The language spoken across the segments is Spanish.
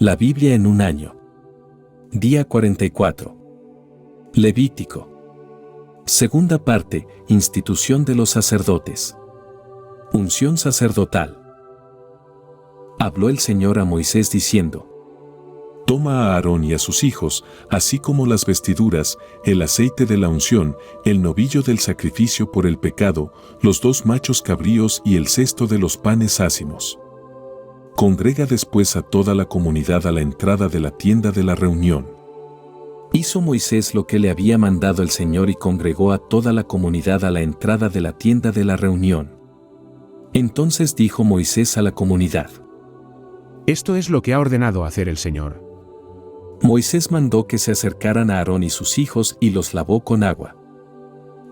La Biblia en un año. Día 44. Levítico. Segunda parte, institución de los sacerdotes. Unción sacerdotal. Habló el Señor a Moisés diciendo: Toma a Aarón y a sus hijos, así como las vestiduras, el aceite de la unción, el novillo del sacrificio por el pecado, los 2 machos cabríos y el cesto de los panes ácimos. Congrega después a toda la comunidad a la entrada de la tienda de la reunión. Hizo Moisés lo que le había mandado el Señor y congregó a toda la comunidad a la entrada de la tienda de la reunión. Entonces dijo Moisés a la comunidad: Esto es lo que ha ordenado hacer el Señor. Moisés mandó que se acercaran a Aarón y sus hijos y los lavó con agua.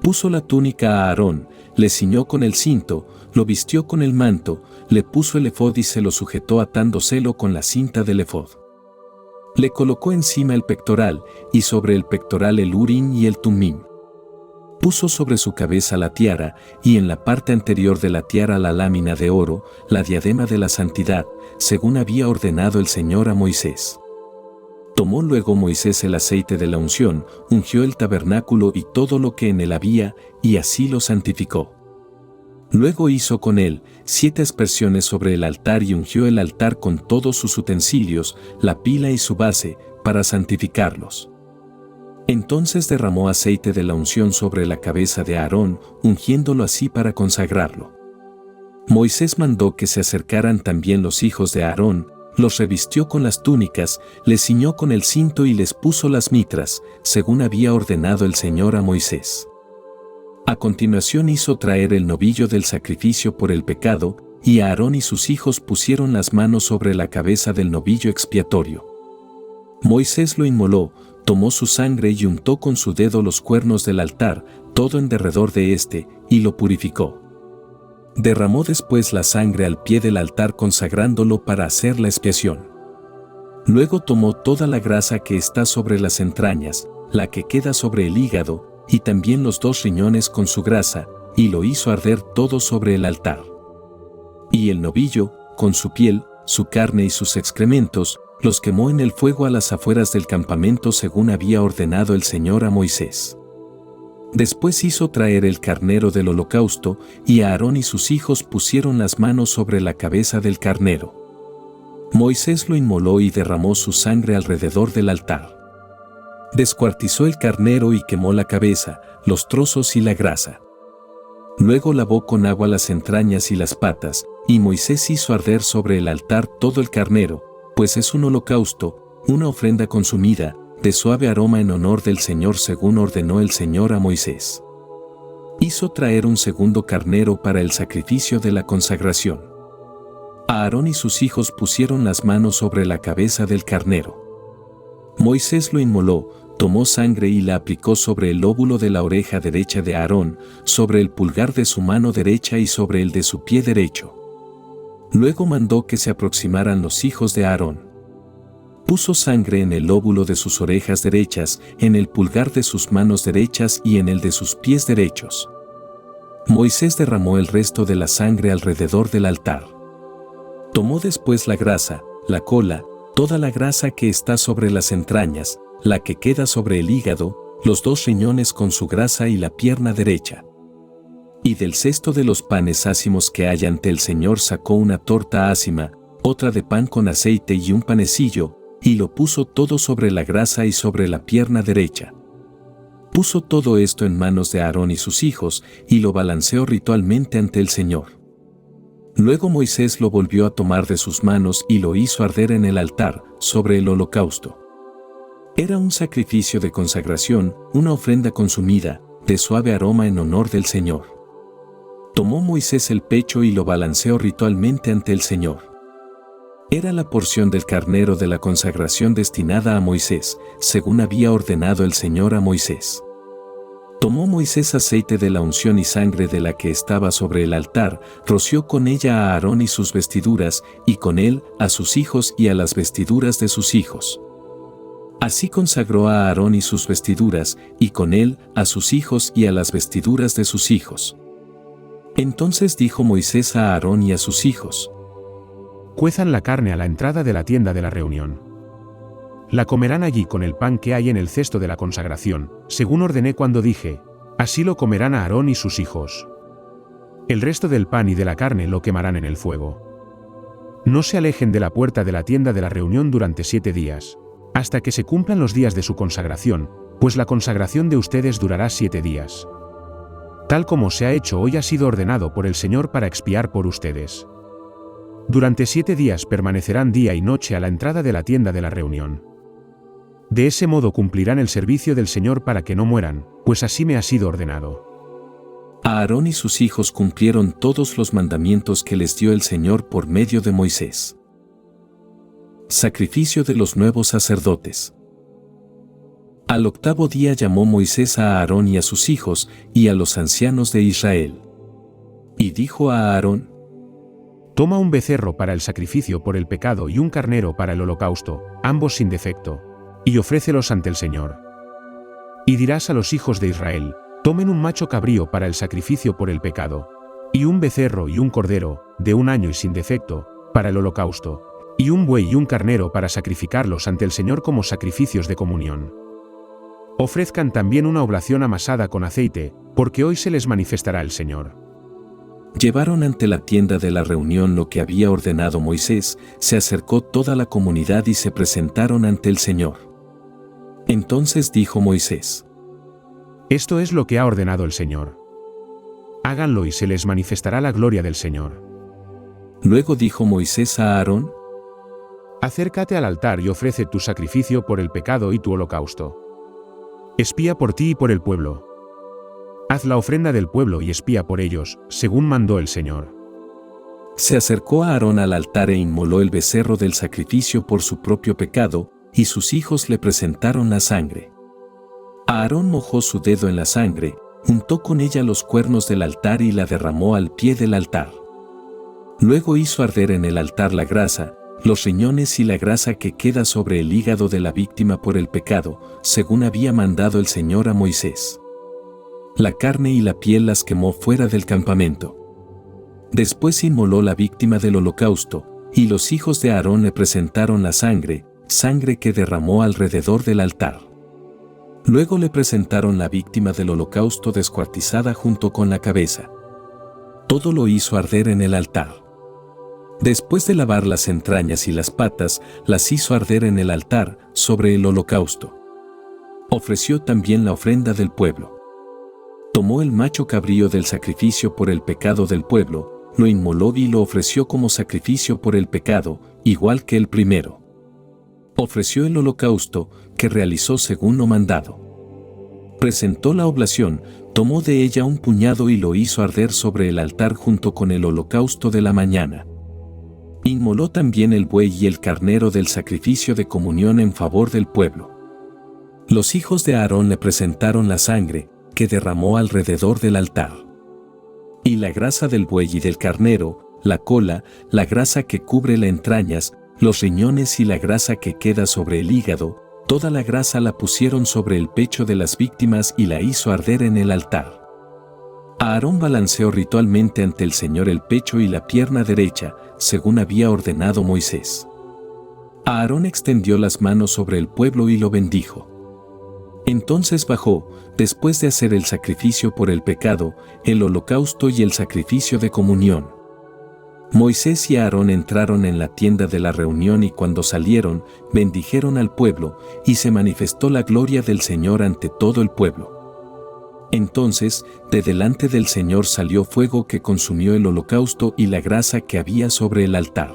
Puso la túnica a Aarón, le ciñó con el cinto, lo vistió con el manto, le puso el efod y se lo sujetó atándoselo con la cinta del efod. Le colocó encima el pectoral, y sobre el pectoral el urim y el tumim. Puso sobre su cabeza la tiara, y en la parte anterior de la tiara la lámina de oro, la diadema de la santidad, según había ordenado el Señor a Moisés. Tomó luego Moisés el aceite de la unción, ungió el tabernáculo y todo lo que en él había, y así lo santificó. Luego hizo con él 7 aspersiones sobre el altar y ungió el altar con todos sus utensilios, la pila y su base, para santificarlos. Entonces derramó aceite de la unción sobre la cabeza de Aarón, ungiéndolo así para consagrarlo. Moisés mandó que se acercaran también los hijos de Aarón, los revistió con las túnicas, les ciñó con el cinto y les puso las mitras, según había ordenado el Señor a Moisés. A continuación hizo traer el novillo del sacrificio por el pecado, y Aarón y sus hijos pusieron las manos sobre la cabeza del novillo expiatorio. Moisés lo inmoló, tomó su sangre y untó con su dedo los cuernos del altar, todo en derredor de éste, y lo purificó. Derramó después la sangre al pie del altar consagrándolo para hacer la expiación. Luego tomó toda la grasa que está sobre las entrañas, la que queda sobre el hígado, y también los 2 riñones con su grasa, y lo hizo arder todo sobre el altar. Y el novillo, con su piel, su carne y sus excrementos, los quemó en el fuego a las afueras del campamento según había ordenado el Señor a Moisés. Después hizo traer el carnero del holocausto, y Aarón y sus hijos pusieron las manos sobre la cabeza del carnero. Moisés lo inmoló y derramó su sangre alrededor del altar. Descuartizó el carnero y quemó la cabeza, los trozos y la grasa. Luego lavó con agua las entrañas y las patas, y Moisés hizo arder sobre el altar todo el carnero, pues es un holocausto, una ofrenda consumida, de suave aroma en honor del Señor según ordenó el Señor a Moisés. Hizo traer un segundo carnero para el sacrificio de la consagración. Aarón y sus hijos pusieron las manos sobre la cabeza del carnero. Moisés lo inmoló, tomó sangre y la aplicó sobre el lóbulo de la oreja derecha de Aarón, sobre el pulgar de su mano derecha y sobre el de su pie derecho. Luego mandó que se aproximaran los hijos de Aarón. Puso sangre en el lóbulo de sus orejas derechas, en el pulgar de sus manos derechas y en el de sus pies derechos. Moisés derramó el resto de la sangre alrededor del altar. Tomó después la grasa, la cola, toda la grasa que está sobre las entrañas, la que queda sobre el hígado, los 2 riñones con su grasa y la pierna derecha. Y del cesto de los panes ácimos que hay ante el Señor sacó una torta ácima, otra de pan con aceite y un panecillo, y lo puso todo sobre la grasa y sobre la pierna derecha. Puso todo esto en manos de Aarón y sus hijos, y lo balanceó ritualmente ante el Señor. Luego Moisés lo volvió a tomar de sus manos y lo hizo arder en el altar, sobre el holocausto. Era un sacrificio de consagración, una ofrenda consumida, de suave aroma en honor del Señor. Tomó Moisés el pecho y lo balanceó ritualmente ante el Señor. Era la porción del carnero de la consagración destinada a Moisés, según había ordenado el Señor a Moisés. Tomó Moisés aceite de la unción y sangre de la que estaba sobre el altar, roció con ella a Aarón y sus vestiduras, y con él a sus hijos y a las vestiduras de sus hijos. Así consagró a Aarón y sus vestiduras, y con él a sus hijos y a las vestiduras de sus hijos. Entonces dijo Moisés a Aarón y a sus hijos: Cuezan la carne a la entrada de la tienda de la reunión. La comerán allí con el pan que hay en el cesto de la consagración, según ordené cuando dije, así lo comerán Aarón y sus hijos. El resto del pan y de la carne lo quemarán en el fuego. No se alejen de la puerta de la tienda de la reunión durante 7 días, hasta que se cumplan los días de su consagración, pues la consagración de ustedes durará 7 días. Tal como se ha hecho hoy ha sido ordenado por el Señor para expiar por ustedes. Durante 7 días permanecerán día y noche a la entrada de la tienda de la reunión. De ese modo cumplirán el servicio del Señor para que no mueran, pues así me ha sido ordenado. Aarón y sus hijos cumplieron todos los mandamientos que les dio el Señor por medio de Moisés. Sacrificio de los nuevos sacerdotes. Al 8º día llamó Moisés a Aarón y a sus hijos y a los ancianos de Israel. Y dijo a Aarón: Toma un becerro para el sacrificio por el pecado y un carnero para el holocausto, ambos sin defecto, y ofrécelos ante el Señor. Y dirás a los hijos de Israel: tomen un macho cabrío para el sacrificio por el pecado, y un becerro y un cordero, de 1 año y sin defecto, para el holocausto, y un buey y un carnero para sacrificarlos ante el Señor como sacrificios de comunión. Ofrezcan también una oblación amasada con aceite, porque hoy se les manifestará el Señor. Llevaron ante la tienda de la reunión lo que había ordenado Moisés, se acercó toda la comunidad y se presentaron ante el Señor. Entonces dijo Moisés: Esto es lo que ha ordenado el Señor. Háganlo y se les manifestará la gloria del Señor. Luego dijo Moisés a Aarón: Acércate al altar y ofrece tu sacrificio por el pecado y tu holocausto. Espía por ti y por el pueblo. Haz la ofrenda del pueblo y espía por ellos, según mandó el Señor. Se acercó a Aarón al altar e inmoló el becerro del sacrificio por su propio pecado, y sus hijos le presentaron la sangre. Aarón mojó su dedo en la sangre, untó con ella los cuernos del altar y la derramó al pie del altar. Luego hizo arder en el altar la grasa, los riñones y la grasa que queda sobre el hígado de la víctima por el pecado, según había mandado el Señor a Moisés. La carne y la piel las quemó fuera del campamento. Después inmoló la víctima del holocausto, y los hijos de Aarón le presentaron la sangre, sangre que derramó alrededor del altar. Luego le presentaron la víctima del holocausto descuartizada junto con la cabeza. Todo lo hizo arder en el altar. Después de lavar las entrañas y las patas, las hizo arder en el altar, sobre el holocausto. Ofreció también la ofrenda del pueblo. Tomó el macho cabrío del sacrificio por el pecado del pueblo, lo inmoló y lo ofreció como sacrificio por el pecado, igual que el primero. Ofreció el holocausto, que realizó según lo mandado. Presentó la oblación, tomó de ella un puñado y lo hizo arder sobre el altar junto con el holocausto de la mañana. Inmoló también el buey y el carnero del sacrificio de comunión en favor del pueblo. Los hijos de Aarón le presentaron la sangre, que derramó alrededor del altar. Y la grasa del buey y del carnero, la cola, la grasa que cubre las entrañas, los riñones y la grasa que queda sobre el hígado, toda la grasa la pusieron sobre el pecho de las víctimas y la hizo arder en el altar. Aarón balanceó ritualmente ante el Señor el pecho y la pierna derecha, según había ordenado Moisés. Aarón extendió las manos sobre el pueblo y lo bendijo. Entonces bajó, después de hacer el sacrificio por el pecado, el holocausto y el sacrificio de comunión. Moisés y Aarón entraron en la tienda de la reunión y cuando salieron, bendijeron al pueblo, y se manifestó la gloria del Señor ante todo el pueblo. Entonces, de delante del Señor salió fuego que consumió el holocausto y la grasa que había sobre el altar.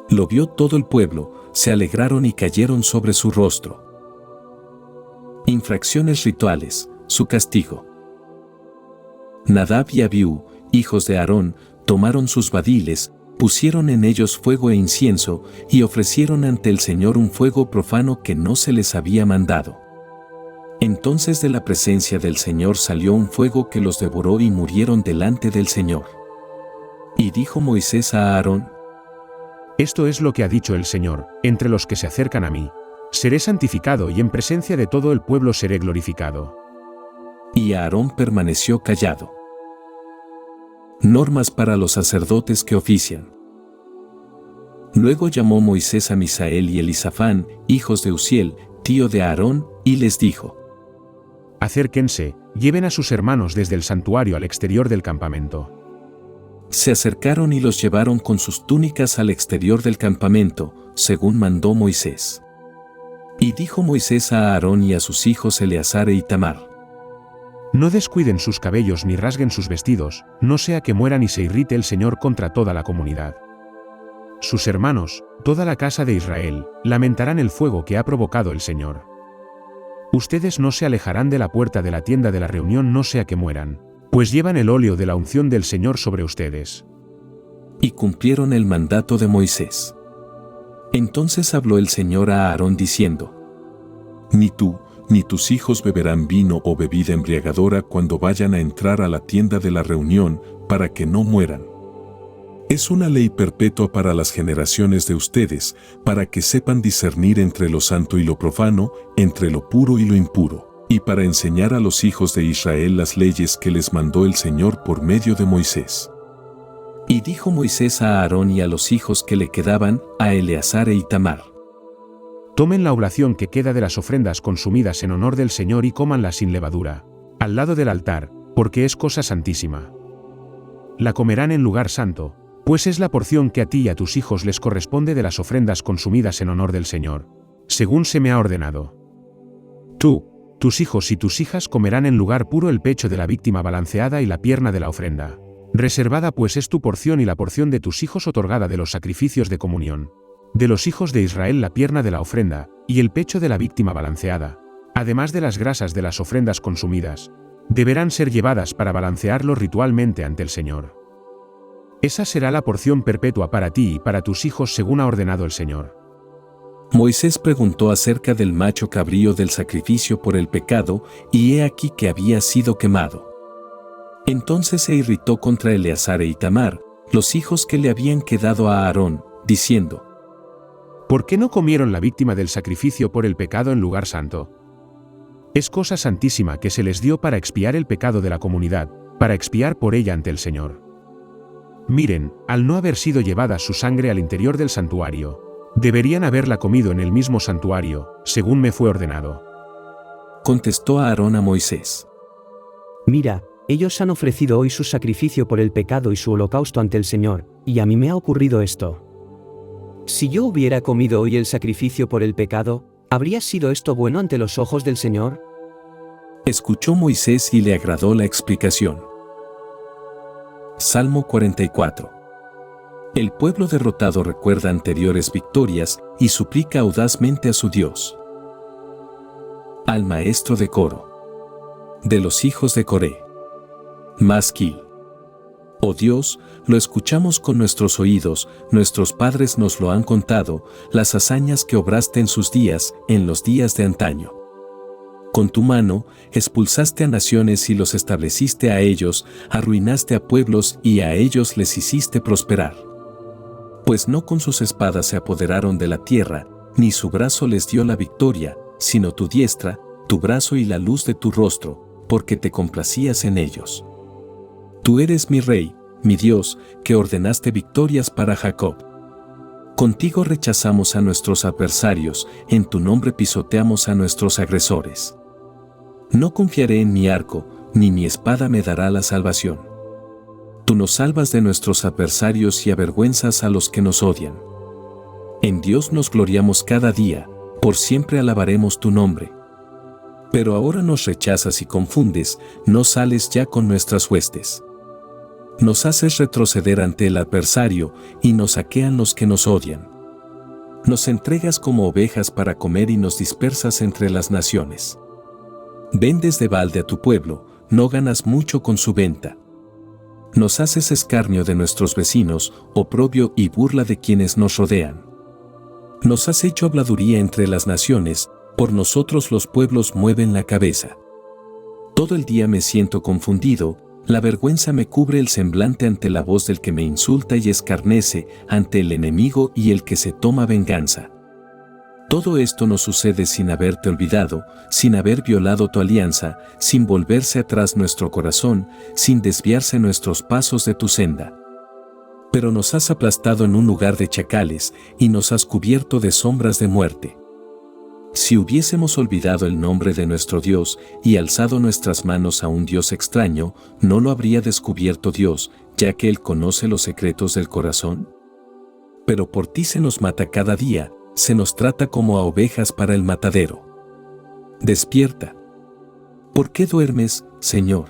Lo vio todo el pueblo, se alegraron y cayeron sobre su rostro. Infracciones rituales, su castigo. Nadab y Abiú, hijos de Aarón, tomaron sus badiles, pusieron en ellos fuego e incienso, y ofrecieron ante el Señor un fuego profano que no se les había mandado. Entonces de la presencia del Señor salió un fuego que los devoró y murieron delante del Señor. Y dijo Moisés a Aarón: Esto es lo que ha dicho el Señor: entre los que se acercan a mí, seré santificado y en presencia de todo el pueblo seré glorificado. Y Aarón permaneció callado. Normas para los sacerdotes que ofician. Luego llamó Moisés a Misael y Elisafán, hijos de Uziel, tío de Aarón, y les dijo: Acérquense, lleven a sus hermanos desde el santuario al exterior del campamento. Se acercaron y los llevaron con sus túnicas al exterior del campamento, según mandó Moisés. Y dijo Moisés a Aarón y a sus hijos Eleazar e Itamar: No descuiden sus cabellos ni rasguen sus vestidos, no sea que mueran y se irrite el Señor contra toda la comunidad. Sus hermanos, toda la casa de Israel, lamentarán el fuego que ha provocado el Señor. Ustedes no se alejarán de la puerta de la tienda de la reunión no sea que mueran, pues llevan el óleo de la unción del Señor sobre ustedes. Y cumplieron el mandato de Moisés. Entonces habló el Señor a Aarón diciendo: Ni tú, ni tus hijos beberán vino o bebida embriagadora cuando vayan a entrar a la tienda de la reunión, para que no mueran. Es una ley perpetua para las generaciones de ustedes, para que sepan discernir entre lo santo y lo profano, entre lo puro y lo impuro, y para enseñar a los hijos de Israel las leyes que les mandó el Señor por medio de Moisés. Y dijo Moisés a Aarón y a los hijos que le quedaban, a Eleazar e Itamar: Tomen la oblación que queda de las ofrendas consumidas en honor del Señor y cómanla sin levadura, al lado del altar, porque es cosa santísima. La comerán en lugar santo, pues es la porción que a ti y a tus hijos les corresponde de las ofrendas consumidas en honor del Señor, según se me ha ordenado. Tú, tus hijos y tus hijas comerán en lugar puro el pecho de la víctima balanceada y la pierna de la ofrenda. Reservada pues es tu porción y la porción de tus hijos otorgada de los sacrificios de comunión. De los hijos de Israel la pierna de la ofrenda, y el pecho de la víctima balanceada, además de las grasas de las ofrendas consumidas, deberán ser llevadas para balancearlo ritualmente ante el Señor. Esa será la porción perpetua para ti y para tus hijos según ha ordenado el Señor. Moisés preguntó acerca del macho cabrío del sacrificio por el pecado, y he aquí que había sido quemado. Entonces se irritó contra Eleazar e Itamar, los hijos que le habían quedado a Aarón, diciendo: ¿Por qué no comieron la víctima del sacrificio por el pecado en lugar santo? Es cosa santísima que se les dio para expiar el pecado de la comunidad, para expiar por ella ante el Señor. Miren, al no haber sido llevada su sangre al interior del santuario, deberían haberla comido en el mismo santuario, según me fue ordenado. Contestó Aarón a Moisés: Mira, ellos han ofrecido hoy su sacrificio por el pecado y su holocausto ante el Señor, y a mí me ha ocurrido esto. Si yo hubiera comido hoy el sacrificio por el pecado, ¿habría sido esto bueno ante los ojos del Señor? Escuchó Moisés y le agradó la explicación. Salmo 44. El pueblo derrotado recuerda anteriores victorias y suplica audazmente a su Dios. Al maestro de coro. De los hijos de Coré. Masquil. Oh Dios, lo escuchamos con nuestros oídos, nuestros padres nos lo han contado, las hazañas que obraste en sus días, en los días de antaño. Con tu mano, expulsaste a naciones y los estableciste a ellos, arruinaste a pueblos y a ellos les hiciste prosperar. Pues no con sus espadas se apoderaron de la tierra, ni su brazo les dio la victoria, sino tu diestra, tu brazo y la luz de tu rostro, porque te complacías en ellos. Tú eres mi Rey, mi Dios, que ordenaste victorias para Jacob. Contigo rechazamos a nuestros adversarios, en tu nombre pisoteamos a nuestros agresores. No confiaré en mi arco, ni mi espada me dará la salvación. Tú nos salvas de nuestros adversarios y avergüenzas a los que nos odian. En Dios nos gloriamos cada día, por siempre alabaremos tu nombre. Pero ahora nos rechazas y confundes, no sales ya con nuestras huestes. Nos haces retroceder ante el adversario y nos saquean los que nos odian. Nos entregas como ovejas para comer y nos dispersas entre las naciones. Vendes de balde a tu pueblo, no ganas mucho con su venta. Nos haces escarnio de nuestros vecinos, oprobio y burla de quienes nos rodean. Nos has hecho habladuría entre las naciones, por nosotros los pueblos mueven la cabeza. Todo el día me siento confundido, la vergüenza me cubre el semblante ante la voz del que me insulta y escarnece, ante el enemigo y el que se toma venganza. Todo esto nos sucede sin haberte olvidado, sin haber violado tu alianza, sin volverse atrás nuestro corazón, sin desviarse nuestros pasos de tu senda. pero nos has aplastado en un lugar de chacales y nos has cubierto de sombras de muerte. Si hubiésemos olvidado el nombre de nuestro Dios y alzado nuestras manos a un Dios extraño, ¿no lo habría descubierto Dios, ya que Él conoce los secretos del corazón? Pero por ti se nos mata cada día, se nos trata como a ovejas para el matadero. Despierta. ¿Por qué duermes, Señor?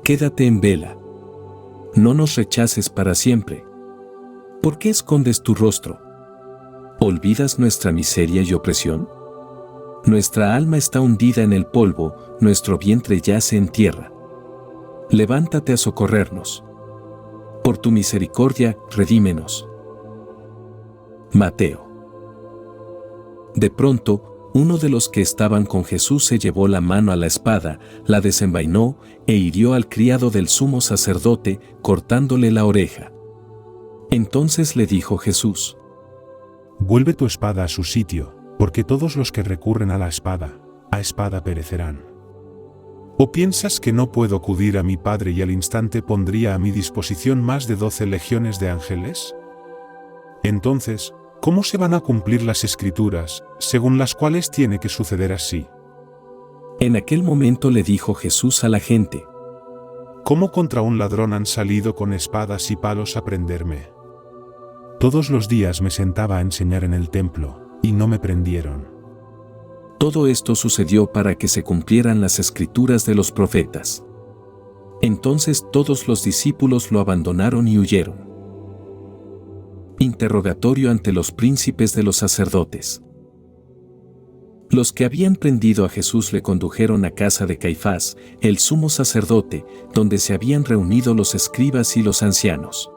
Quédate en vela. No nos rechaces para siempre. ¿Por qué escondes tu rostro? ¿Olvidas nuestra miseria y opresión? Nuestra alma está hundida en el polvo, nuestro vientre yace en tierra. Levántate a socorrernos. Por tu misericordia, redímenos. Mateo. De pronto, uno de los que estaban con Jesús se llevó la mano a la espada, la desenvainó e hirió al criado del sumo sacerdote, cortándole la oreja. Entonces le dijo Jesús: Vuelve tu espada a su sitio, porque todos los que recurren a espada perecerán. ¿O piensas que no puedo acudir a mi Padre y al instante pondría a mi disposición más de 12 legiones de ángeles? Entonces, ¿cómo se van a cumplir las Escrituras, según las cuales tiene que suceder así? En aquel momento le dijo Jesús a la gente: ¿Cómo contra un ladrón han salido con espadas y palos a prenderme? Todos los días me sentaba a enseñar en el templo, y no me prendieron. Todo esto sucedió para que se cumplieran las escrituras de los profetas. Entonces todos los discípulos lo abandonaron y huyeron. Interrogatorio ante los príncipes de los sacerdotes. Los que habían prendido a Jesús le condujeron a casa de Caifás, el sumo sacerdote, donde se habían reunido los escribas y los ancianos.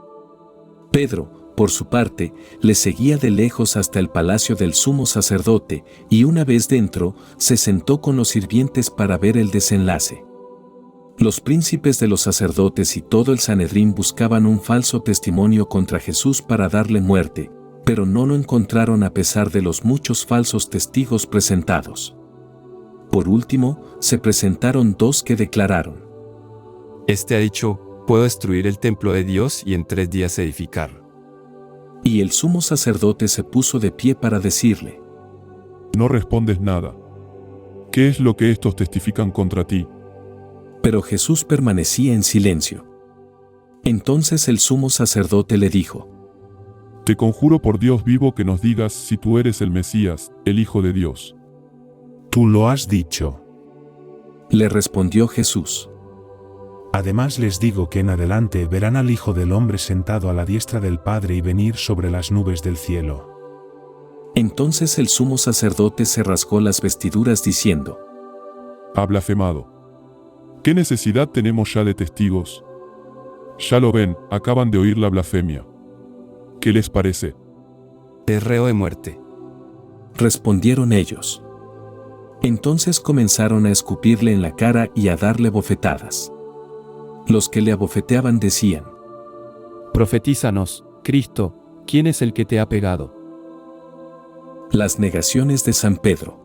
Pedro, por su parte, le seguía de lejos hasta el palacio del sumo sacerdote, y una vez dentro, se sentó con los sirvientes para ver el desenlace. Los príncipes de los sacerdotes y todo el Sanedrín buscaban un falso testimonio contra Jesús para darle muerte, pero no lo encontraron a pesar de los muchos falsos testigos presentados. Por último, se presentaron dos que declararon: Este ha dicho: puedo destruir el templo de Dios y en 3 días edificar. Y el sumo sacerdote se puso de pie para decirle: No respondes nada. ¿Qué es lo que estos testifican contra ti? Pero Jesús permanecía en silencio. Entonces el sumo sacerdote le dijo: Te conjuro por Dios vivo que nos digas si tú eres el Mesías, el Hijo de Dios. Tú lo has dicho. Le respondió Jesús: Además les digo que en adelante verán al Hijo del Hombre sentado a la diestra del Padre y venir sobre las nubes del cielo. Entonces el sumo sacerdote se rasgó las vestiduras diciendo: Ha blasfemado. ¿Qué necesidad tenemos ya de testigos? Ya lo ven, acaban de oír la blasfemia. ¿Qué les parece? Es reo de muerte. Respondieron ellos. Entonces comenzaron a escupirle en la cara y a darle bofetadas. Los que le abofeteaban decían: Profetízanos, Cristo, ¿quién es el que te ha pegado? Las negaciones de San Pedro.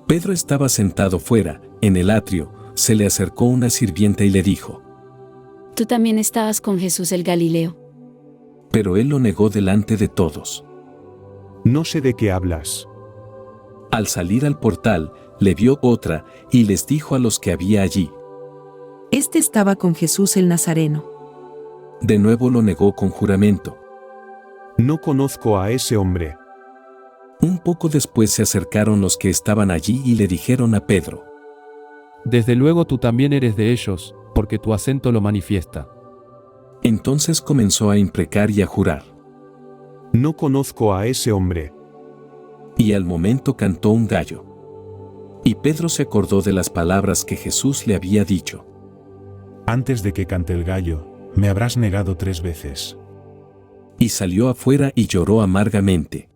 Pedro estaba sentado fuera, en el atrio, se le acercó una sirvienta y le dijo: Tú también estabas con Jesús el Galileo. Pero él lo negó delante de todos. No sé de qué hablas. Al salir al portal, le vio otra, y les dijo a los que había allí: Este estaba con Jesús el Nazareno. De nuevo lo negó con juramento. No conozco a ese hombre. Un poco después se acercaron los que estaban allí y le dijeron a Pedro: Desde luego tú también eres de ellos, porque tu acento lo manifiesta. Entonces comenzó a imprecar y a jurar. No conozco a ese hombre. Y al momento cantó un gallo. Y Pedro se acordó de las palabras que Jesús le había dicho: Antes de que cante el gallo, me habrás negado 3 veces. Y salió afuera y lloró amargamente.